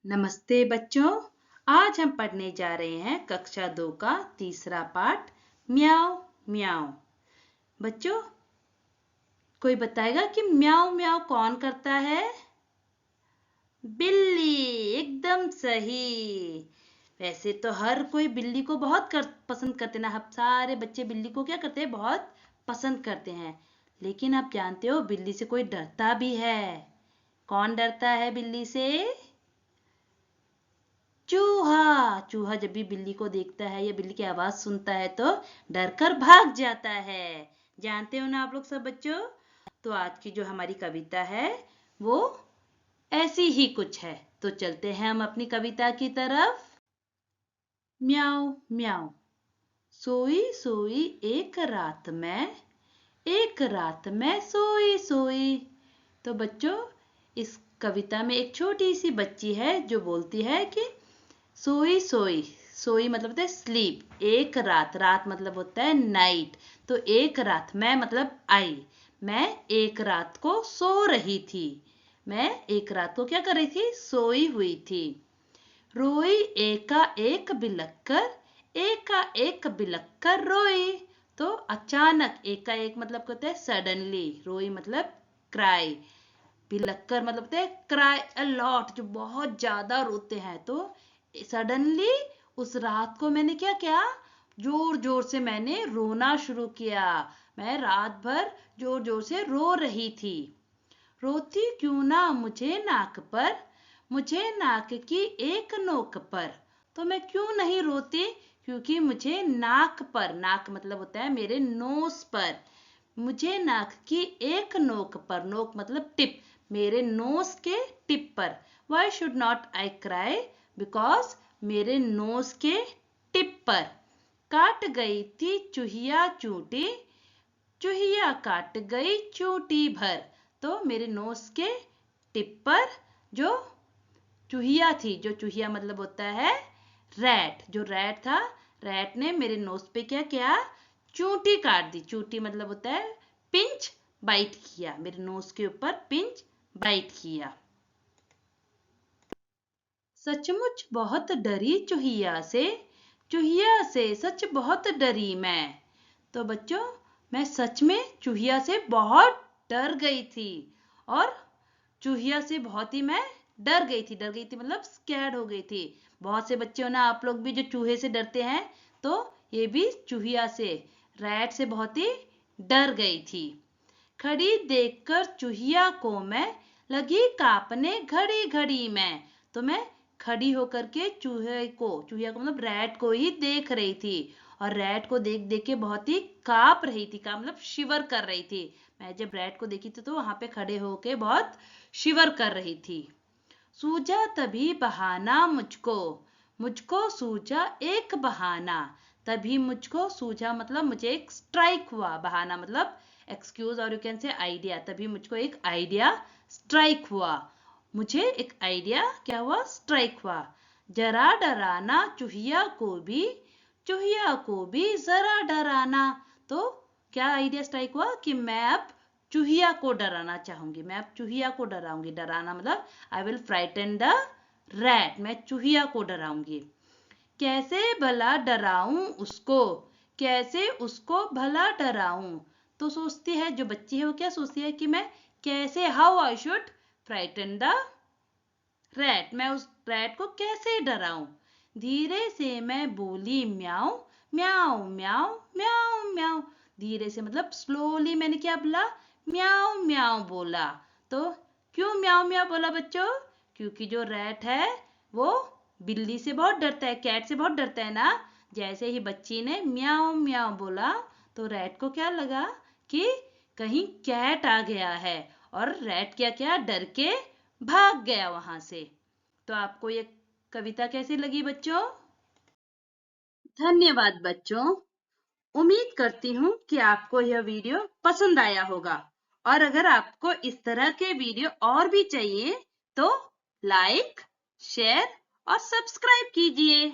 नमस्ते बच्चों। आज हम पढ़ने जा रहे हैं कक्षा 2 का तीसरा पाठ म्याऊ म्याऊ। बच्चों, कोई बताएगा कि म्याऊ म्याऊ कौन करता है? बिल्ली, एकदम सही। वैसे तो हर कोई बिल्ली को बहुत पसंद करते हैं ना। हम सारे बच्चे बिल्ली को क्या करते हैं? बहुत पसंद करते हैं। लेकिन आप जानते हो बिल्ली से कोई डरता भी है। कौन डरता है बिल्ली से? चूहा। चूहा जब भी बिल्ली को देखता है या बिल्ली की आवाज सुनता है तो डरकर भाग जाता है। जानते हो ना आप लोग सब बच्चों? तो आज की जो हमारी कविता है वो ऐसी ही कुछ है। तो चलते हैं हम अपनी कविता की तरफ। म्याऊ म्याऊ। सोई सोई एक रात में सोई सोई। तो बच्चों, इस कविता में एक छोटी सी बच्ची है जो बोलती है कि सोई सोई। सोई मतलब होता है स्लीप। एक रात, रात मतलब होता है नाइट। तो एक रात, मैं मतलब आई। मैं एक रात को सो रही थी। मैं एक रात को क्या कर रही थी? सोई हुई थी। रोई एका एक बिलक कर रोई। तो अचानक, एकाएक मतलब होता है सडनली। रोई मतलब क्राई। बिलक्कर मतलब होता है क्राई अ लॉट, जो बहुत ज्यादा रोते हैं। तो सडनली उस रात को मैंने क्या किया? जोर जोर से मैंने रोना शुरू किया। मैं रात भर जोर जोर से रो रही थी। रोती क्यों ना मुझे नाक की एक नोक पर। तो मैं क्यों नहीं रोती? क्योंकि मुझे नाक पर, नाक मतलब होता है मेरे नोस पर, मुझे नाक की एक नोक पर, नोक मतलब टिप, मेरे नोस के टिप पर। Why should not I cry? Because मेरे नोस के टिप पर काट गई थी चूहिया चूंटी। चूहिया काट गई चूंटी भर। तो मेरे नोस के टिप पर जो चूहिया थी, जो चूहिया मतलब होता है रैट, जो रैट था, रैट ने मेरे नोस पे क्या किया? चूंटी काट दी। चूंटी मतलब होता है पिंच, बाइट किया। मेरे नोस के ऊपर पिंच बाइट किया। सचमुच बहुत डरी चूहिया से सच बहुत डरी मैं। तो बच्चों, मैं सच में चूहिया से बहुत डर गई थी। और चूहिया से बहुत ही मैं डर गई थी मतलब स्कैर्ड हो गई थी। बहुत से बच्चे हो ना, आप लोग भी जो चूहे से डरते हैं, तो ये भी चूहिया से, रैट से बहुत ही डर गई थी। खड़ी देखकर चूहिया को मैं लगी कांपने घड़ी घड़ी में। तो मैं खड़ी होकर के चूहिया को मतलब रैट को ही देख रही थी। और रैट को देख देख के बहुत ही कांप रही थी। कांप मतलब शिवर कर रही थी। मैं जब रैट को देखी थी तो वहां पे खड़े होके बहुत शिवर कर रही थी। सूझा तभी बहाना मुझको, मुझको सूझा एक बहाना। तभी मुझको सूझा मतलब मुझे एक स्ट्राइक हुआ। बहाना मतलब एक्सक्यूज और यू कैन से आइडिया। तभी मुझको एक आइडिया स्ट्राइक हुआ। मुझे एक आइडिया क्या हुआ? स्ट्राइक हुआ। जरा डराना चूहिया को भी जरा डराना। तो क्या आइडिया स्ट्राइक हुआ? कि मैं अब चूहिया को डराना चाहूंगी। मैं अब चूहिया को डराऊंगी। डराना मतलब I will frighten the rat. मैं चूहिया को डराऊंगी। कैसे भला डराऊं उसको, कैसे उसको भला डराऊं। तो सोचती है, जो बच्ची है वो क्या सोचती है कि मैं कैसे, how I should frighten the rat, मैं उस रैट को कैसे डराऊं। धीरे से मैं बोली म्याऊ म्याऊ म्याऊ म्याऊ म्याऊ। धीरे से मतलब स्लोली मैंने क्या बोला? म्याऊ म्याऊ बोला। तो क्यों म्याऊ म्याऊ बोला बच्चों? क्योंकि जो रैट है वो बिल्ली से बहुत डरता है, कैट से बहुत डरता है ना। जैसे ही बच्ची ने म्याऊ म्याऊ बोला तो रैट को क्या लगा कि कहीं कैट आ गया है। और रैट क्या क्या डर के भाग गया वहां से। तो आपको ये कविता कैसी लगी बच्चों? धन्यवाद बच्चों। उम्मीद करती हूँ कि आपको यह वीडियो पसंद आया होगा। और अगर आपको इस तरह के वीडियो और भी चाहिए तो लाइक, शेयर और सब्सक्राइब कीजिए।